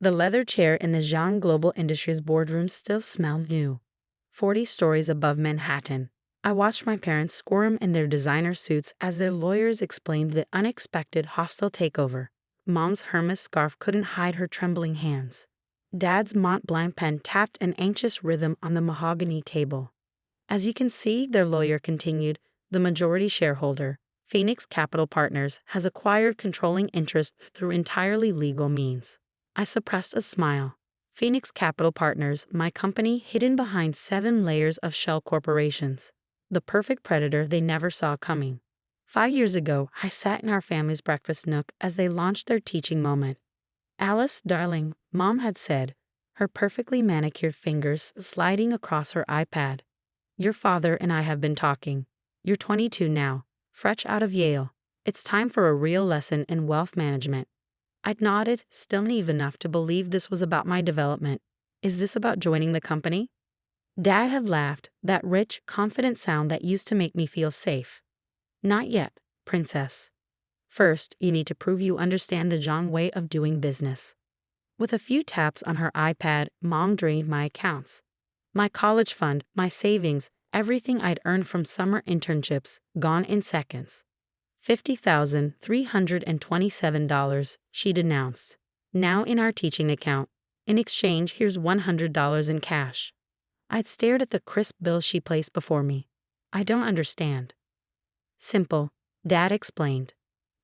The leather chair in the Zhang Global Industries boardroom still smelled new. 40 stories above Manhattan. I watched my parents squirm in their designer suits as their lawyers explained the unexpected hostile takeover. Mom's Hermes scarf couldn't hide her trembling hands. Dad's Mont Blanc pen tapped an anxious rhythm on the mahogany table. As you can see, their lawyer continued, the majority shareholder, Phoenix Capital Partners, has acquired controlling interest through entirely legal means. I suppressed a smile. Phoenix Capital Partners, my company hidden behind 7 layers of shell corporations. The perfect predator they never saw coming. 5 years ago, I sat in our family's breakfast nook as they launched their teaching moment. Alice, darling, Mom had said, her perfectly manicured fingers sliding across her iPad. Your father and I have been talking. You're 22 now, fresh out of Yale. It's time for a real lesson in wealth management. I'd nodded, still naive enough to believe this was about my development. Is this about joining the company? Dad had laughed, that rich, confident sound that used to make me feel safe. Not yet, princess. First, you need to prove you understand the Zhang way of doing business. With a few taps on her iPad, Mom drained my accounts. My college fund, my savings, everything I'd earned from summer internships, gone in seconds. $50,327, she'd announced. Now in our teaching account. In exchange, here's $100 in cash. I'd stared at the crisp bill she placed before me. I don't understand. Simple, Dad explained.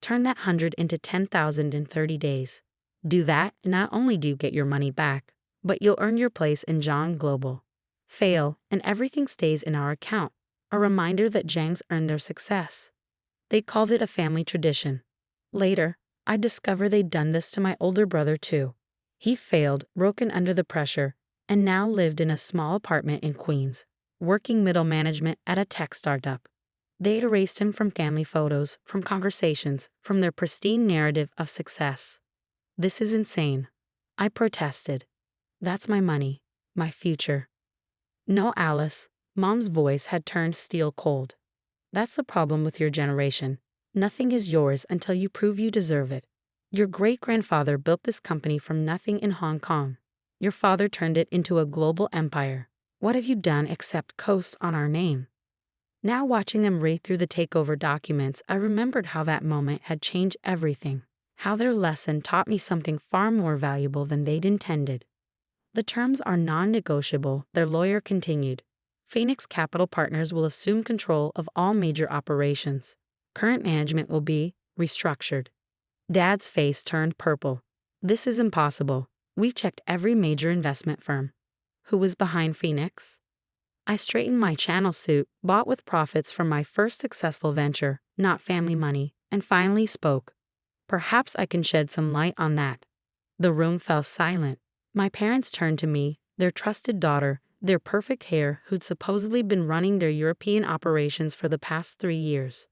Turn that 100 into 10,000 in 30 days. Do that, and not only do you get your money back, but you'll earn your place in Zhang Global. Fail, and everything stays in our account, a reminder that Zhang's earned their success. They called it a family tradition. Later, I discovered they'd done this to my older brother too. He failed, broken under the pressure, and now lived in a small apartment in Queens, working middle management at a tech startup. They'd erased him from family photos, from conversations, from their pristine narrative of success. This is insane. I protested. That's my money, my future. No, Alice. Mom's voice had turned steel cold. That's the problem with your generation. Nothing is yours until you prove you deserve it. Your great-grandfather built this company from nothing in Hong Kong. Your father turned it into a global empire. What have you done except coast on our name? Now watching them read through the takeover documents, I remembered how that moment had changed everything, how their lesson taught me something far more valuable than they'd intended. The terms are non-negotiable, their lawyer continued. Phoenix Capital Partners will assume control of all major operations. Current management will be restructured. Dad's face turned purple. This is impossible. We've checked every major investment firm. Who was behind Phoenix? I straightened my channel suit, bought with profits from my first successful venture, not family money, and finally spoke. Perhaps I can shed some light on that. The room fell silent. My parents turned to me, their trusted daughter, their perfect hair, who'd supposedly been running their European operations for the past 3 years.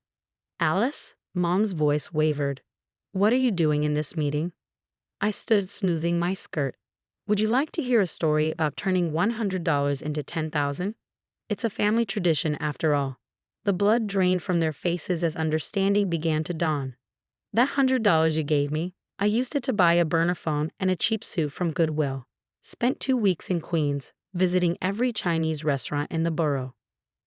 Alice? Mom's voice wavered. What are you doing in this meeting? I stood smoothing my skirt. Would you like to hear a story about turning $100 into 10,000? It's a family tradition after all. The blood drained from their faces as understanding began to dawn. That $100 you gave me, I used it to buy a burner phone and a cheap suit from Goodwill. Spent 2 weeks in Queens, visiting every Chinese restaurant in the borough.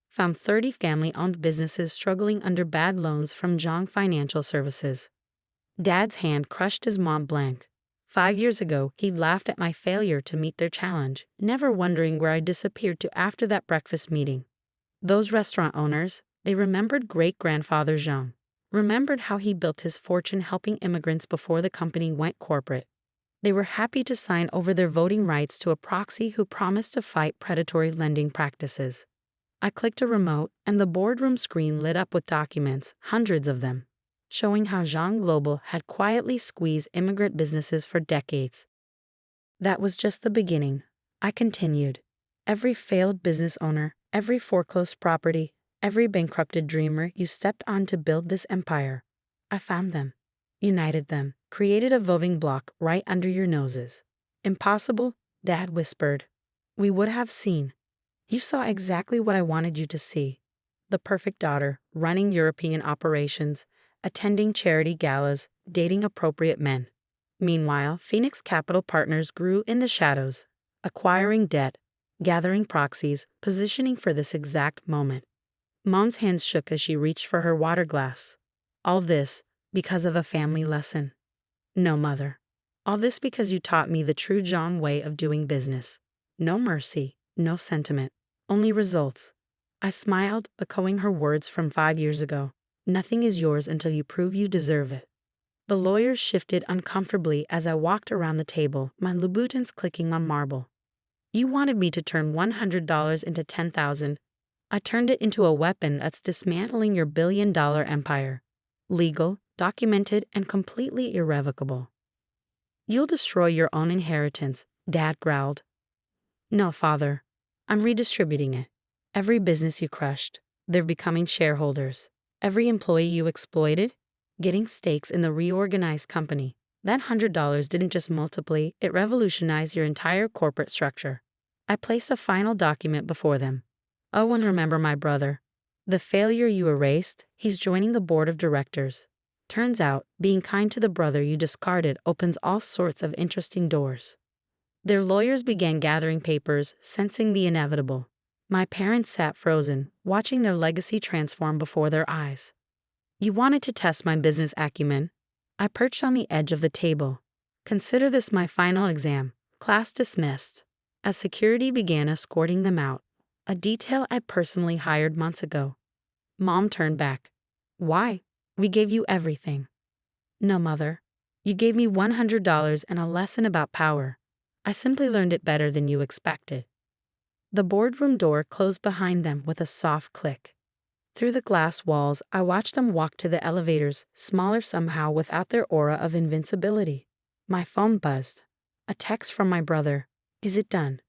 Found 30 family-owned businesses struggling under bad loans from Zhang Financial Services. Dad's hand crushed his Mont Blanc. 5 years ago, he laughed at my failure to meet their challenge, never wondering where I disappeared to after that breakfast meeting. Those restaurant owners, they remembered great-grandfather Zhang. Remembered how he built his fortune helping immigrants before the company went corporate. They were happy to sign over their voting rights to a proxy who promised to fight predatory lending practices. I clicked a remote, and the boardroom screen lit up with documents, hundreds of them, showing how Zhang Global had quietly squeezed immigrant businesses for decades. That was just the beginning. I continued. Every failed business owner, every foreclosed property, every bankrupted dreamer you stepped on to build this empire. I found them, united them, created a voting bloc right under your noses. Impossible, Dad whispered. We would have seen. You saw exactly what I wanted you to see. The perfect daughter, running European operations, attending charity galas, dating appropriate men. Meanwhile, Phoenix Capital Partners grew in the shadows, acquiring debt, gathering proxies, positioning for this exact moment. Mom's hands shook as she reached for her water glass. All this because of a family lesson. No, Mother. All this because you taught me the true John way of doing business. No mercy, no sentiment, only results. I smiled, echoing her words from 5 years ago. Nothing is yours until you prove you deserve it. The lawyers shifted uncomfortably as I walked around the table, my Louboutins clicking on marble. You wanted me to turn $100 into $10,000. I turned it into a weapon that's dismantling your billion-dollar empire. Legal, documented, and completely irrevocable. You'll destroy your own inheritance, Dad growled. No, Father. I'm redistributing it. Every business you crushed, they're becoming shareholders. Every employee you exploited, getting stakes in the reorganized company. That $100 didn't just multiply, it revolutionized your entire corporate structure. I placed a final document before them. Oh, and remember my brother. The failure you erased, he's joining the board of directors. Turns out, being kind to the brother you discarded opens all sorts of interesting doors. Their lawyers began gathering papers, sensing the inevitable. My parents sat frozen, watching their legacy transform before their eyes. You wanted to test my business acumen. I perched on the edge of the table. Consider this my final exam. Class dismissed. As security began escorting them out, a detail I'd personally hired months ago. Mom turned back. Why? We gave you everything. No, Mother. You gave me $100 and a lesson about power. I simply learned it better than you expected. The boardroom door closed behind them with a soft click. Through the glass walls, I watched them walk to the elevators, smaller somehow without their aura of invincibility. My phone buzzed. A text from my brother. Is it done?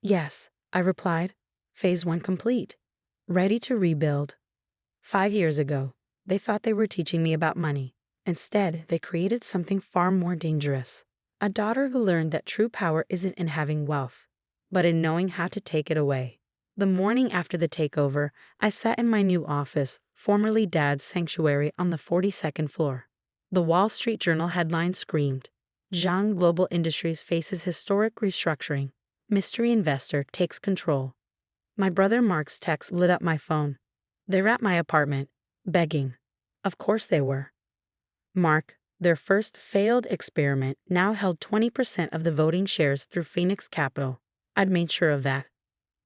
Yes, I replied. Phase 1 complete. Ready to rebuild. 5 years ago, they thought they were teaching me about money. Instead, they created something far more dangerous. A daughter who learned that true power isn't in having wealth, but in knowing how to take it away. The morning after the takeover, I sat in my new office, formerly Dad's sanctuary on the 42nd floor. The Wall Street Journal headline screamed, Zhang Global Industries faces historic restructuring. Mystery investor takes control. My brother Mark's text lit up my phone. They were at my apartment, begging. Of course they were. Mark, their first failed experiment, now held 20% of the voting shares through Phoenix Capital. I'd made sure of that.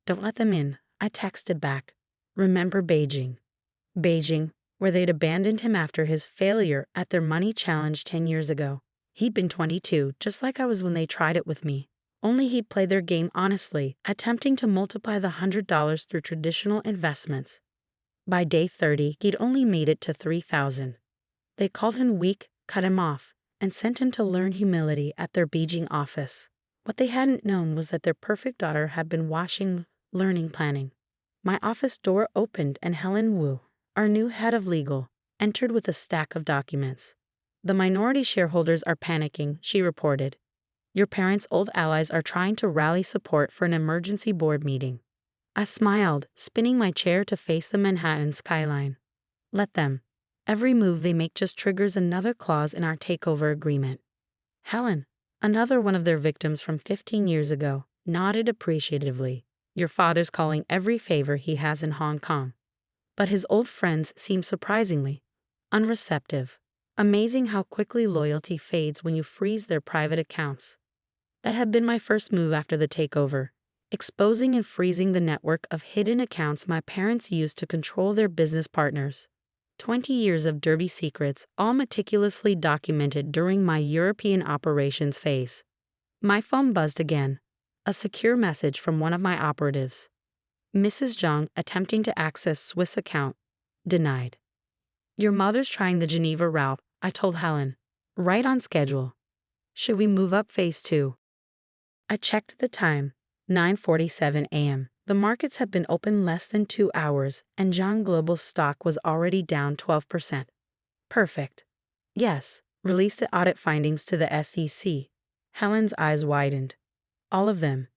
Don't let them in, I texted back. Remember Beijing. Beijing, where they'd abandoned him after his failure at their money challenge 10 years ago. He'd been 22, just like I was when they tried it with me. Only he'd played their game honestly, attempting to multiply the $100 through traditional investments. By day 30, he'd only made it to $3,000. They called him weak, cut him off, and sent him to learn humility at their Beijing office. What they hadn't known was that their perfect daughter had been watching, learning planning. My office door opened and Helen Wu, our new head of legal, entered with a stack of documents. The minority shareholders are panicking, she reported. Your parents' old allies are trying to rally support for an emergency board meeting. I smiled, spinning my chair to face the Manhattan skyline. Let them. Every move they make just triggers another clause in our takeover agreement. Helen, another one of their victims from 15 years ago, nodded appreciatively. Your father's calling every favor he has in Hong Kong. But his old friends seem surprisingly unreceptive. Amazing how quickly loyalty fades when you freeze their private accounts. That had been my first move after the takeover, exposing and freezing the network of hidden accounts my parents used to control their business partners. 20 years of dirty secrets, all meticulously documented during my European operations phase. My phone buzzed again. A secure message from one of my operatives. Mrs. Zhang attempting to access Swiss account. Denied. Your mother's trying the Geneva route, I told Helen. Right on schedule. Should we move up phase 2? I checked the time. 9:47 a.m. The markets had been open less than 2 hours, and Zhang Global's stock was already down 12%. Perfect. Yes, release the audit findings to the SEC. Helen's eyes widened. All of them.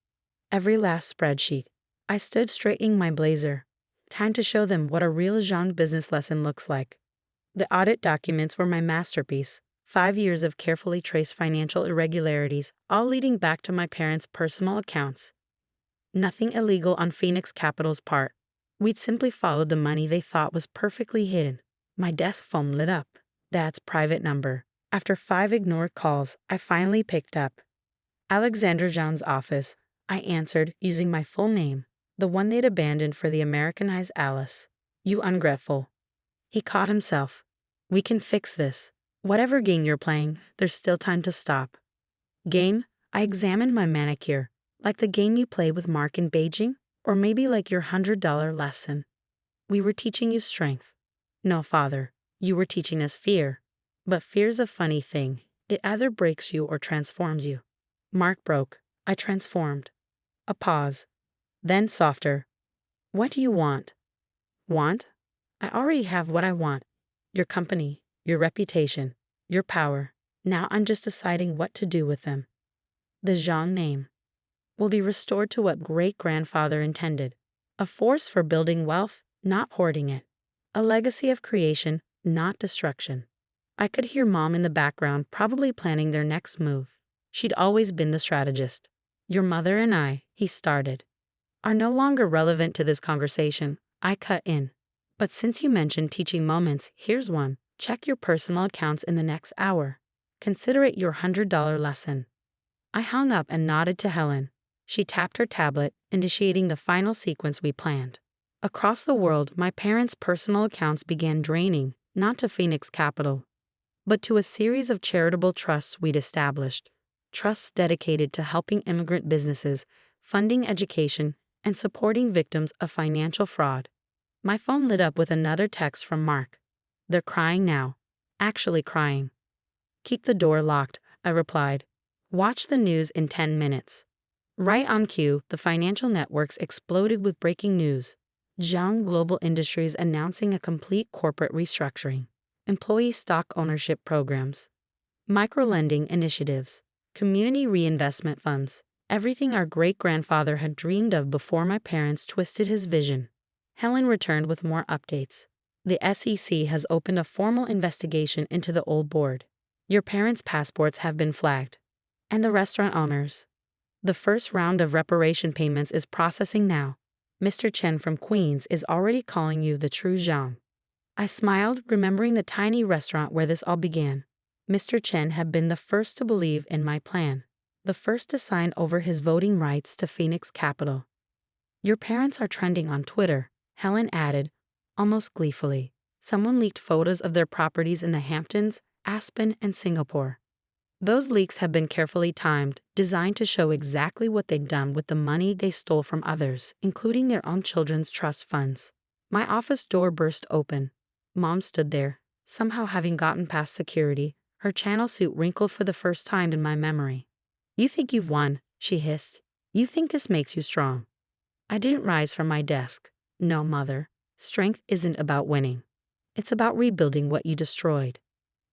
Every last spreadsheet. I stood straightening my blazer. Time to show them what a real Zhang business lesson looks like. The audit documents were my masterpiece, 5 years of carefully traced financial irregularities, all leading back to my parents' personal accounts. Nothing illegal on Phoenix Capital's part. We'd simply followed the money they thought was perfectly hidden. My desk phone lit up. Dad's private number. After 5 ignored calls, I finally picked up. Alexander John's office. I answered, using my full name, the one they'd abandoned for the Americanized Alice. You ungrateful. He caught himself. We can fix this. Whatever game you're playing, there's still time to stop. Game? I examined my manicure. Like the game you play with Mark in Beijing? Or maybe like your $100 lesson? We were teaching you strength. No, Father. You were teaching us fear. But fear's a funny thing. It either breaks you or transforms you. Mark broke. I transformed. A pause. Then softer. What do you want? Want? I already have what I want. Your company, your reputation, your power. Now I'm just deciding what to do with them. The Zhang name will be restored to what great-grandfather intended. A force for building wealth, not hoarding it. A legacy of creation, not destruction. I could hear Mom in the background probably planning their next move. She'd always been the strategist. Your mother and I, he started, are no longer relevant to this conversation. I cut in. But since you mentioned teaching moments, here's one. Check your personal accounts in the next hour. Consider it your $100 lesson. I hung up and nodded to Helen. She tapped her tablet, initiating the final sequence we planned. Across the world, my parents' personal accounts began draining, not to Phoenix Capital, but to a series of charitable trusts we'd established. Trusts dedicated to helping immigrant businesses, funding education, and supporting victims of financial fraud. My phone lit up with another text from Mark. They're crying now. Actually crying. Keep the door locked, I replied. Watch the news in 10 minutes. Right on cue, the financial networks exploded with breaking news. Zhang Global Industries announcing a complete corporate restructuring. Employee stock ownership programs. Microlending initiatives. Community reinvestment funds. Everything our great-grandfather had dreamed of before my parents twisted his vision. Helen returned with more updates. The SEC has opened a formal investigation into the old board. Your parents' passports have been flagged. And the restaurant owners. The first round of reparation payments is processing now. Mr. Chen from Queens is already calling you the true Zhang. I smiled, remembering the tiny restaurant where this all began. Mr. Chen had been the first to believe in my plan. The first to sign over his voting rights to Phoenix Capital. Your parents are trending on Twitter, Helen added, almost gleefully. Someone leaked photos of their properties in the Hamptons, Aspen, and Singapore. Those leaks have been carefully timed, designed to show exactly what they'd done with the money they stole from others, including their own children's trust funds. My office door burst open. Mom stood there, somehow having gotten past security, her channel suit wrinkled for the first time in my memory. You think you've won, she hissed. You think this makes you strong. I didn't rise from my desk. No, Mother. Strength isn't about winning. It's about rebuilding what you destroyed.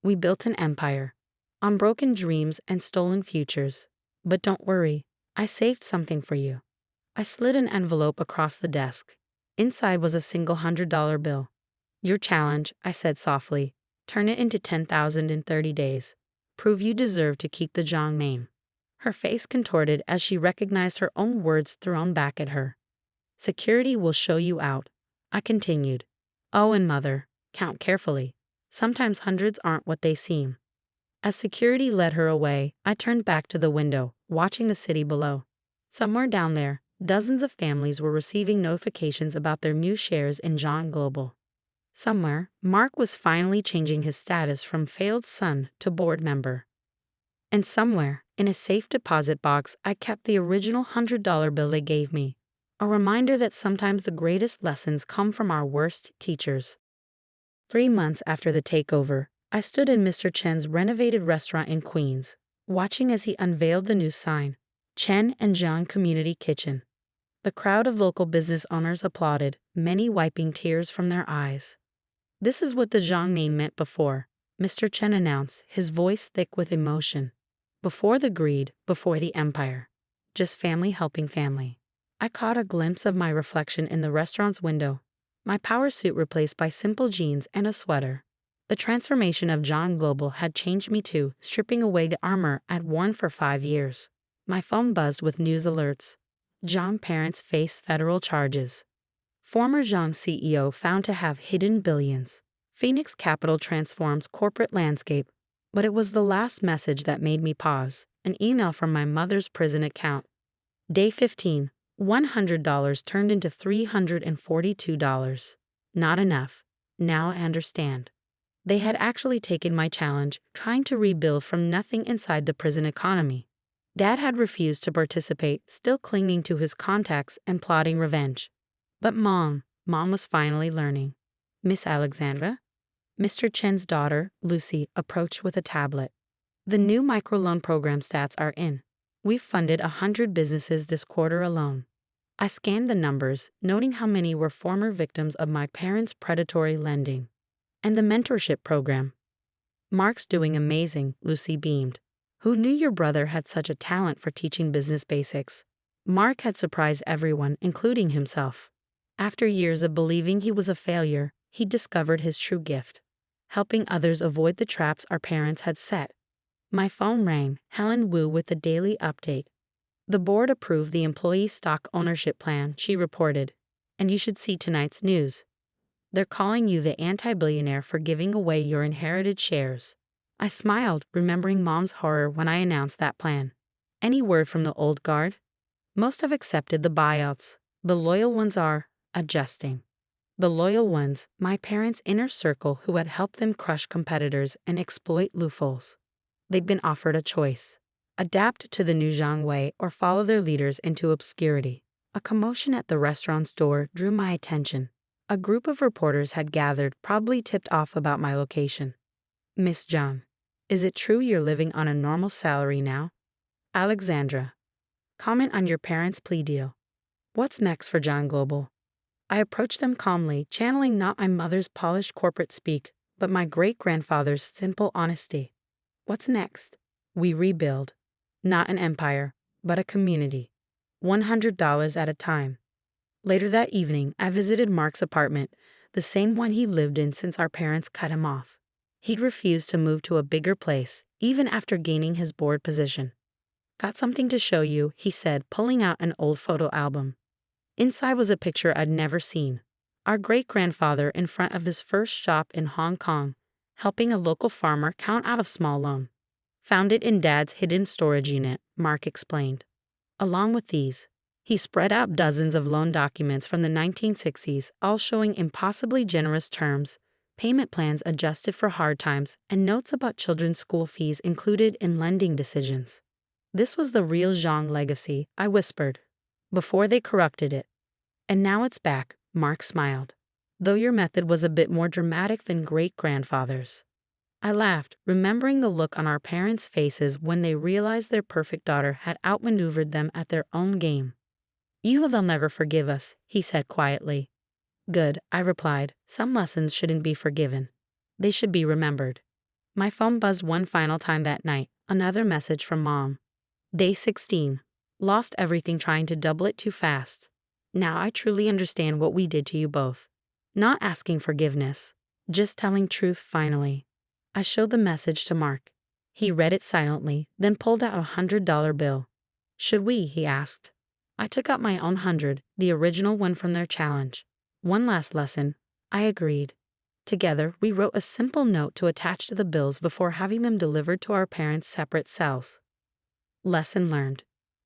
We built an empire. On broken dreams and stolen futures. But don't worry, I saved something for you. I slid an envelope across the desk. Inside was a single $100 bill. Your challenge, I said softly. Turn it into 10,000 in 30 days. Prove you deserve to keep the Zhang name. Her face contorted as she recognized her own words thrown back at her. Security will show you out, I continued. Oh, and Mother, count carefully. Sometimes hundreds aren't what they seem. As security led her away, I turned back to the window, watching the city below. Somewhere down there, dozens of families were receiving notifications about their new shares in Zhang Global. Somewhere, Mark was finally changing his status from failed son to board member. And somewhere, in a safe deposit box, I kept the original $100 bill they gave me. A reminder that sometimes the greatest lessons come from our worst teachers. 3 months after the takeover, I stood in Mr. Chen's renovated restaurant in Queens, watching as he unveiled the new sign, Chen and Zhang Community Kitchen. The crowd of local business owners applauded, many wiping tears from their eyes. This is what the Zhang name meant before, Mr. Chen announced, his voice thick with emotion. Before the greed, before the empire. Just family helping family. I caught a glimpse of my reflection in the restaurant's window, my power suit replaced by simple jeans and a sweater. The transformation of John Global had changed me too, stripping away the armor I'd worn for 5 years. My phone buzzed with news alerts. John parents face federal charges. Former Zhang CEO found to have hidden billions. Phoenix Capital transforms corporate landscape. But it was the last message that made me pause, an email from my mother's prison account. Day 15, $100 turned into $342. Not enough. Now I understand. They had actually taken my challenge, trying to rebuild from nothing inside the prison economy. Dad had refused to participate, still clinging to his contacts and plotting revenge. But Mom was finally learning. Miss Alexandra? Mr. Chen's daughter, Lucy, approached with a tablet. The new microloan program stats are in. We've funded 100 businesses this quarter alone. I scanned the numbers, noting how many were former victims of my parents' predatory lending. And the mentorship program. Mark's doing amazing, Lucy beamed. Who knew your brother had such a talent for teaching business basics? Mark had surprised everyone, including himself. After years of believing he was a failure, he discovered his true gift. Helping others avoid the traps our parents had set. My phone rang, Helen Wu with the daily update. The board approved the employee stock ownership plan, she reported. And you should see tonight's news. They're calling you the anti-billionaire for giving away your inherited shares. I smiled, remembering Mom's horror when I announced that plan. Any word from the old guard? Most have accepted the buyouts. The loyal ones are adjusting. The loyal ones, my parents' inner circle who had helped them crush competitors and exploit loopholes. They'd been offered a choice. Adapt to the new Zhang way or follow their leaders into obscurity. A commotion at the restaurant's door drew my attention. A group of reporters had gathered, probably tipped off about my location. Miss Zhang, is it true you're living on a normal salary now? Alexandra, comment on your parents' plea deal. What's next for John Global? I approached them calmly, channeling not my mother's polished corporate speak, but my great-grandfather's simple honesty. What's next? We rebuild. Not an empire, but a community. $100 at a time. Later that evening, I visited Mark's apartment, the same one he lived in since our parents cut him off. He'd refused to move to a bigger place, even after gaining his board position. Got something to show you, he said, pulling out an old photo album. Inside was a picture I'd never seen. Our great-grandfather in front of his first shop in Hong Kong, helping a local farmer count out a small loan. Found it in Dad's hidden storage unit, Mark explained. Along with these, he spread out dozens of loan documents from the 1960s, all showing impossibly generous terms, payment plans adjusted for hard times, and notes about children's school fees included in lending decisions. This was the real Zhang legacy, I whispered, before they corrupted it. And now it's back, Mark smiled. Though your method was a bit more dramatic than great-grandfather's. I laughed, remembering the look on our parents' faces when they realized their perfect daughter had outmaneuvered them at their own game. You know they'll never forgive us, he said quietly. Good, I replied. Some lessons shouldn't be forgiven. They should be remembered. My phone buzzed one final time that night, another message from Mom. Day 16. Lost everything trying to double it too fast. Now I truly understand what we did to you both. Not asking forgiveness, just telling truth finally. I showed the message to Mark. He read it silently, then pulled out $100 bill. Should we? He asked. I took out my own 100, the original one from their challenge. One last lesson, I agreed. Together, we wrote a simple note to attach to the bills before having them delivered to our parents' separate cells. Lesson learned.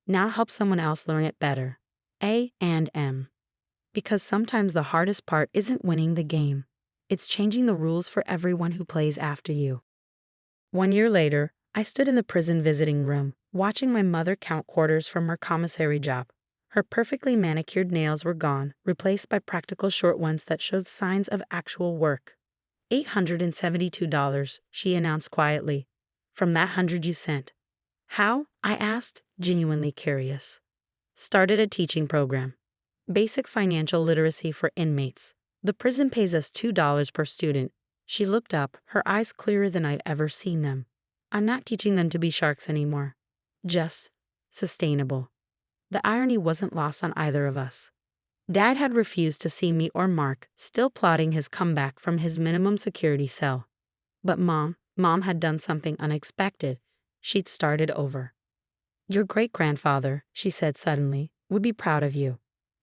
Now help someone else learn it better. A and M. Because sometimes the hardest part isn't winning the game. It's changing the rules for everyone who plays after you. 1 year later, I stood in the prison visiting room, watching my mother count quarters from her commissary job. Her perfectly manicured nails were gone, replaced by practical short ones that showed signs of actual work. $872, she announced quietly. From that 100 you sent. How? I asked, genuinely curious. Started a teaching program. Basic financial literacy for inmates. The prison pays us $2 per student. She looked up, her eyes clearer than I'd ever seen them. I'm not teaching them to be sharks anymore. Just sustainable. The irony wasn't lost on either of us. Dad had refused to see me or Mark, still plotting his comeback from his minimum security cell. But Mom had done something unexpected. She'd started over. Your great-grandfather, she said suddenly, would be proud of you.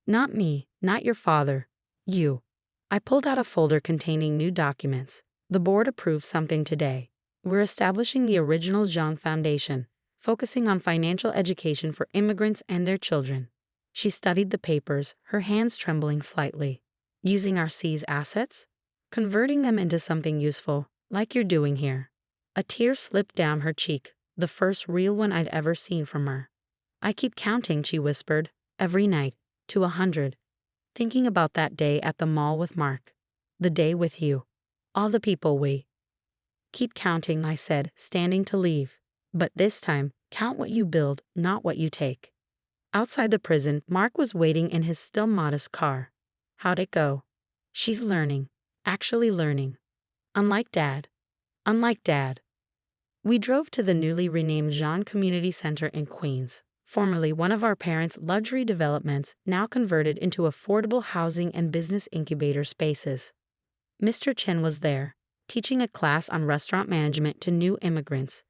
Not me, not your father. You. I pulled out a folder containing new documents. The board approved something today. We're establishing the original Zhang Foundation, focusing on financial education for immigrants and their children. She studied the papers, her hands trembling slightly. Using our C's assets? Converting them into something useful, like you're doing here. A tear slipped down her cheek, the first real one I'd ever seen from her. I keep counting, she whispered, every night, to 100. Thinking about that day at the mall with Mark. The day with you. All the people we. Keep counting, I said, standing to leave. But this time, count what you build, not what you take. Outside the prison, Mark was waiting in his still modest car. How'd it go? She's learning. Actually learning. Unlike Dad. Unlike Dad. We drove to the newly renamed Jean Community Center in Queens, formerly one of our parents' luxury developments, now converted into affordable housing and business incubator spaces. Mr. Chen was there, teaching a class on restaurant management to new immigrants.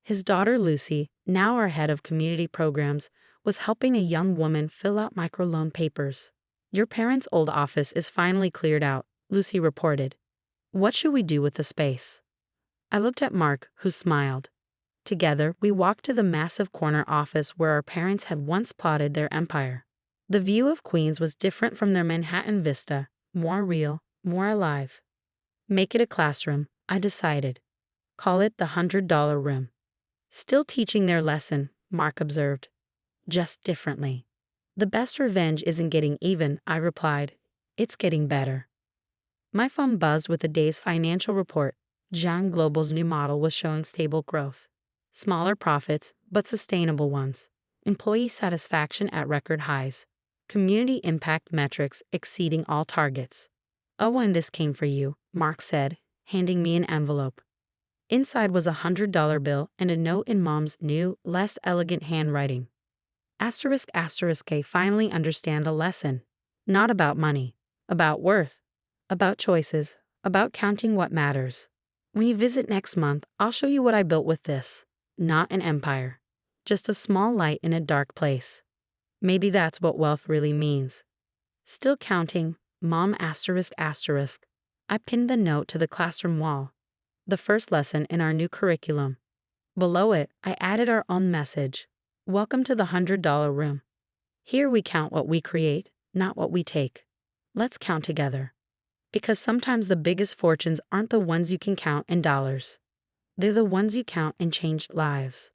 His daughter Lucy, now our head of community programs, was helping a young woman fill out microloan papers. Your parents' old office is finally cleared out, Lucy reported. What should we do with the space? I looked at Mark, who smiled. Together, we walked to the massive corner office where our parents had once plotted their empire. The view of Queens was different from their Manhattan vista, more real, more alive. Make it a classroom, I decided. Call it the $100 room. Still teaching their lesson, Mark observed. Just differently. The best revenge isn't getting even, I replied. It's getting better. My phone buzzed with the day's financial report. Zhang Global's new model was showing stable growth. Smaller profits, but sustainable ones. Employee satisfaction at record highs. Community impact metrics exceeding all targets. Oh, and this came for you, Mark said, handing me an envelope. Inside was a $100 bill and a note in Mom's new, less elegant handwriting. Asterisk asterisk I finally understand a lesson. Not about money. About worth. About choices. About counting what matters. When you visit next month, I'll show you what I built with this. Not an empire. Just a small light in a dark place. Maybe that's what wealth really means. Still counting, Mom asterisk asterisk. I pinned the note to the classroom wall. The first lesson in our new curriculum. Below it, I added our own message. Welcome to the $100 room. Here we count what we create, not what we take. Let's count together. Because sometimes the biggest fortunes aren't the ones you can count in dollars. They're the ones you count in changed lives.